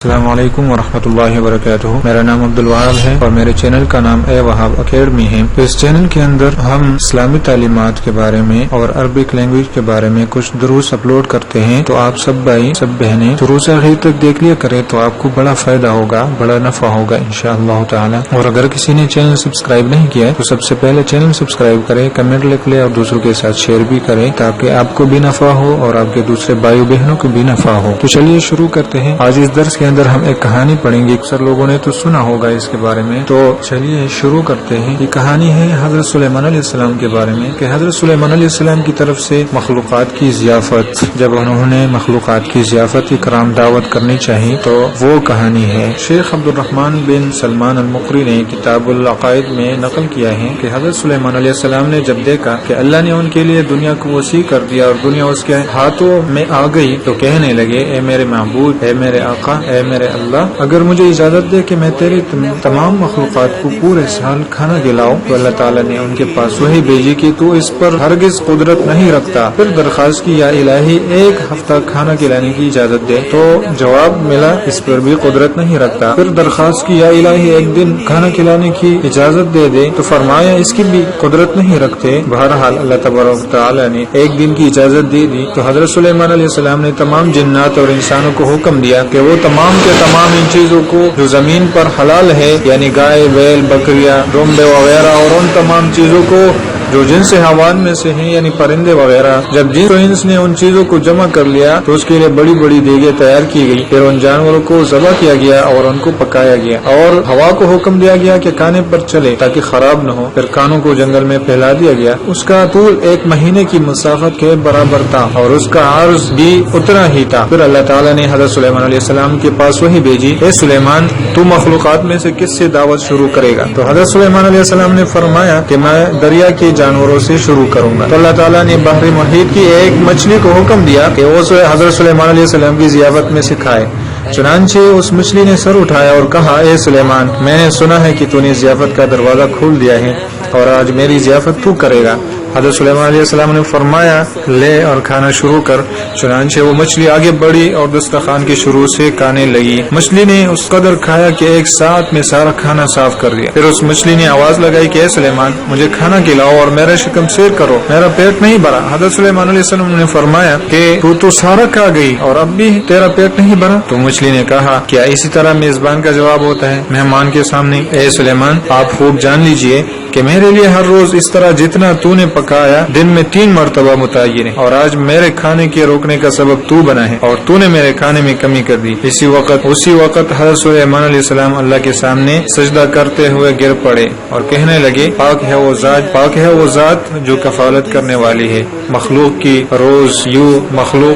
السلام علیکم ورحمۃ اللہ وبرکاتہ۔ میرا نام عبدالوہاب ہے اور میرے چینل کا نام اے وہاب اکیڈمی ہے۔ تو اس چینل کے اندر ہم اسلامی تعلیمات کے بارے میں اور عربک لینگویج کے بارے میں کچھ دروس اپلوڈ کرتے ہیں، تو آپ سب بھائی سب بہنیں دروس آخر تک دیکھ لیا کریں تو آپ کو بڑا فائدہ ہوگا، بڑا نفع ہوگا انشاءاللہ تعالی۔ اور اگر کسی نے چینل سبسکرائب نہیں کیا ہے تو سب سے پہلے چینل سبسکرائب کرے، کمنٹ لکھ لے اور دوسروں کے ساتھ شیئر بھی کرے تاکہ آپ کو بھی نفع ہو اور آپ کے دوسرے بھائی بہنوں کو بھی نفع ہو۔ تو چلیے شروع کرتے ہیں۔ آج اس درس کے اندر ہم ایک کہانی پڑھیں گے، اکثر لوگوں نے تو سنا ہوگا اس کے بارے میں، تو چلیے شروع کرتے ہیں۔ یہ کہانی ہے حضرت سلیمان علیہ السلام کے بارے میں کہ حضرت سلیمان علیہ السلام کی طرف سے مخلوقات کی ضیافت، جب انہوں نے مخلوقات کی ضیافت اکرام دعوت کرنی چاہی تو وہ کہانی ہے۔ شیخ عبد الرحمن بن سلمان المقری نے کتاب العقائد میں نقل کیا ہے کہ حضرت سلیمان علیہ السلام نے جب دیکھا کہ اللہ نے ان کے لیے دنیا کو وسیع کر دیا اور دنیا اس کے ہاتھوں میں آ گئی تو کہنے لگے، اے میرے معبود، اے میرے آقا، اے میرے اللہ، اگر مجھے اجازت دے کہ میں تیری تمام مخلوقات کو پورے سال کھانا کھلاؤں، تو اللہ تعالیٰ نے ان کے پاس وہی بھیجی کہ تو اس پر ہرگز قدرت نہیں رکھتا۔ پھر درخواست کی، یا الہی ایک ہفتہ کھانا کھلانے کی اجازت دے، تو جواب ملا اس پر بھی قدرت نہیں رکھتا۔ پھر درخواست کی، یا الہی ایک دن کھانا کھلانے کی اجازت دے دے، تو فرمایا اس کی بھی قدرت نہیں رکھتے۔ بہرحال اللہ تبارک تعالیٰ نے ایک دن کی اجازت دے دی تو حضرت سلیمان علیہ السلام نے تمام جنات اور انسانوں کو حکم دیا کہ وہ تمام کے تمام ان چیزوں کو جو زمین پر حلال ہے، یعنی گائے، بیل، بکریاں، ڈومبے وغیرہ، اور ان تمام چیزوں کو جو جنس حیوان میں سے ہیں یعنی پرندے وغیرہ، جب جنس و انس نے ان چیزوں کو جمع کر لیا تو اس کے لیے بڑی بڑی دیگیں تیار کی گئی، پھر ان جانوروں کو ذبح کیا گیا اور ان کو پکایا گیا، اور ہوا کو حکم دیا گیا کہ کھانے پر چلے تاکہ خراب نہ ہو، پھر کھانوں کو جنگل میں پھیلا دیا گیا۔ اس کا طول 1 مہینے کی مسافت کے برابر تھا اور اس کا عرض بھی اتنا ہی تھا۔ پھر اللہ تعالیٰ نے حضرت سلیمان علیہ السلام کے پاس وحی بھیجی، اے سلیمان، تو مخلوقات میں سے کس سے دعوت شروع کرے گا؟ تو حضرت سلیمان علیہ السلام نے فرمایا کہ میں دریا کے جانوروں سے شروع کروں گا۔ تو اللہ تعالیٰ نے بحر محیط کی ایک مچھلی کو حکم دیا کہ وہ حضرت سلیمان علیہ السلام کی ضیافت میں سے کھائے۔ چنانچہ اس مچھلی نے سر اٹھایا اور کہا، اے سلیمان، میں نے سنا ہے کہ تو نے ضیافت کا دروازہ کھول دیا ہے اور آج میری ضیافت تو کرے گا۔ حضرت سلیمان علیہ السلام نے فرمایا، لے اور کھانا شروع کر۔ چنانچہ وہ مچھلی آگے بڑھی اور دسترخوان کے شروع سے کھانے لگی۔ مچھلی نے اس قدر کھایا کہ ایک ساتھ میں سارا کھانا صاف کر دیا۔ پھر اس مچھلی نے آواز لگائی کہ اے سلیمان، مجھے کھانا کھلاؤ اور میرا شکم سیر کرو، میرا پیٹ نہیں بھرا۔ حضرت سلیمان علیہ السلام نے فرمایا کہ تو سارا کھا گئی اور اب بھی تیرا پیٹ نہیں بھرا؟ تو مچھلی نے کہا، کیا اسی طرح میزبان کا جواب ہوتا ہے مہمان کے سامنے؟ اے سلیمان، آپ خوب جان لیجئے کہ میرے لیے ہر روز اس طرح جتنا تو نے پکایا دن میں 3 مرتبہ متعین ہے، اور آج میرے کھانے کے روکنے کا سبب تو بنا ہے اور تو نے میرے کھانے میں کمی کر دی۔ اسی وقت حضرت سلیمان علیہ السلام اللہ کے سامنے سجدہ کرتے ہوئے گر پڑے اور کہنے لگے، پاک ہے وہ ذات جو کفالت کرنے والی ہے مخلوق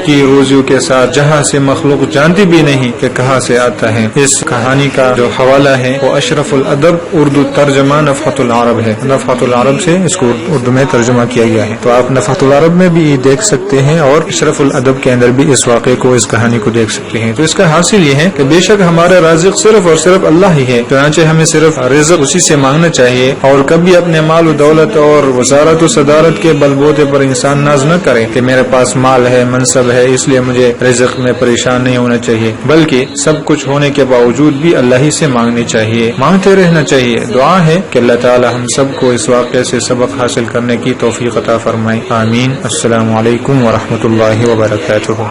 کی روزیوں کے ساتھ، جہاں سے مخلوق جانتی بھی نہیں کہ کہاں سے آتا ہے۔ اس کہانی کا جو حوالہ ہے وہ اشرف الادب اردو ترجمہ نفحۃ العرب ہے، نفحۃ العرب سے اس کو اردو میں ترجمہ کیا گیا ہے، تو آپ نفحۃ العرب میں بھی دیکھ سکتے ہیں اور اشرف الادب کے اندر بھی اس واقعے کو، اس کہانی کو دیکھ سکتے ہیں۔ تو اس کا حاصل یہ ہے کہ بے شک ہمارا رازق صرف اور صرف اللہ ہی ہے، چنانچہ ہمیں صرف رزق اسی سے مانگنا چاہیے، اور کبھی اپنے مال و دولت اور وزارت و صدارت کے بلبوتے پر انسان ناز نہ کرے کہ میرے پاس مال ہے، منصب ہے، اس لیے مجھے رزق میں پریشان نہیں ہونا چاہیے، بلکہ سب کچھ ہونے کے باوجود بھی اللہ ہی سے مانگنی چاہیے، مانگتے رہنا چاہیے۔ دعا ہے کہ اللہ تعالی ہم سب کو اس واقعے سے سبق حاصل کرنے کی توفیق عطا فرمائے، آمین۔ السلام علیکم ورحمۃ اللہ وبرکاتہ۔